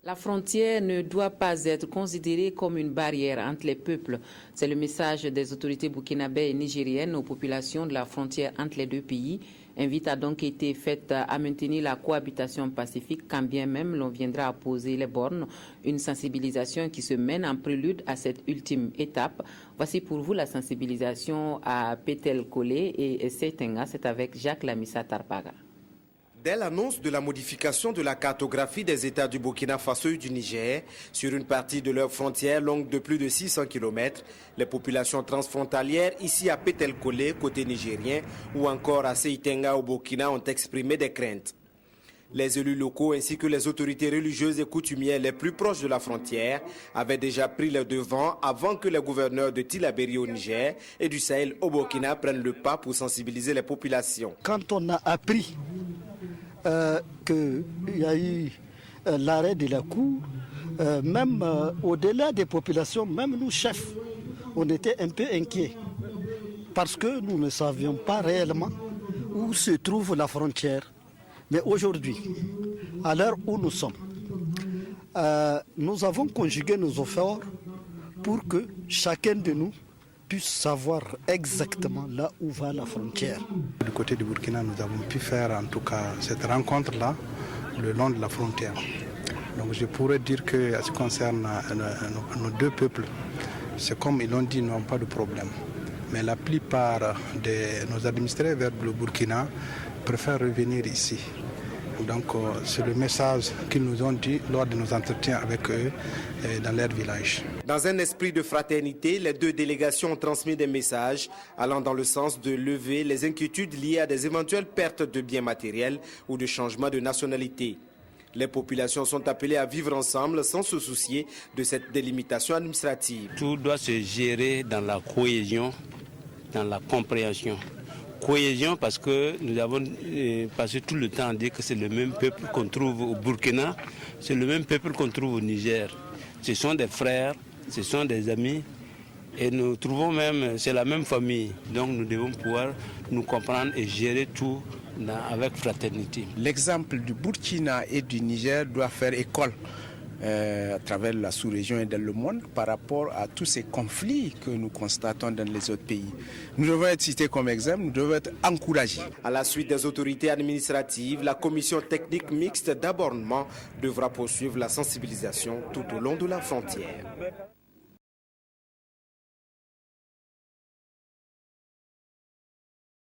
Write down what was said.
La frontière ne doit pas être considérée comme une barrière entre les peuples. C'est le message des autorités burkinabées et nigériennes aux populations de la frontière entre les deux pays. Invite a donc été faite à maintenir la cohabitation pacifique quand bien même l'on viendra à poser les bornes. Une sensibilisation qui se mène en prélude à cette ultime étape. Voici pour vous la sensibilisation à Petel Kolé et Seitenga. C'est avec Jacques Lamissa Tarpaga. Dès l'annonce de la modification de la cartographie des États du Burkina Faso et du Niger, sur une partie de leur frontière longue de plus de 600 km, les populations transfrontalières ici à Petel Kolé, côté nigérien, ou encore à Seitenga au Burkina ont exprimé des craintes. Les élus locaux ainsi que les autorités religieuses et coutumières les plus proches de la frontière avaient déjà pris le devant avant que les gouverneurs de Tillabéri au Niger et du Sahel au Burkina prennent le pas pour sensibiliser les populations. Quand on a appris qu'il y a eu l'arrêt de la Cour, même au-delà des populations, même nous chefs, on était un peu inquiets parce que nous ne savions pas réellement où se trouve la frontière. Mais aujourd'hui, à l'heure où nous sommes, nous avons conjugué nos efforts pour que chacun de nous puisse savoir exactement là où va la frontière. Du côté du Burkina, nous avons pu faire en tout cas cette rencontre-là le long de la frontière. Donc je pourrais dire que, à ce qui concerne nos deux peuples, c'est comme ils l'ont dit, ils n'ont pas de problème. Mais la plupart de nos administrés vers le Burkina préfèrent revenir ici. Donc c'est le message qu'ils nous ont dit lors de nos entretiens avec eux dans leur village. Dans un esprit de fraternité, les deux délégations ont transmis des messages allant dans le sens de lever les inquiétudes liées à des éventuelles pertes de biens matériels ou de changement de nationalité. Les populations sont appelées à vivre ensemble sans se soucier de cette délimitation administrative. Tout doit se gérer dans la cohésion, dans la compréhension. Cohésion parce que nous avons passé tout le temps à dire que c'est le même peuple qu'on trouve au Burkina, c'est le même peuple qu'on trouve au Niger. Ce sont des frères, ce sont des amis et nous trouvons même, c'est la même famille. Donc nous devons pouvoir nous comprendre et gérer tout avec fraternité. L'exemple du Burkina et du Niger doit faire école à travers la sous-région et dans le monde par rapport à tous ces conflits que nous constatons dans les autres pays. Nous devons être cités comme exemple, nous devons être encouragés. À la suite des autorités administratives, la commission technique mixte d'abordement devra poursuivre la sensibilisation tout au long de la frontière.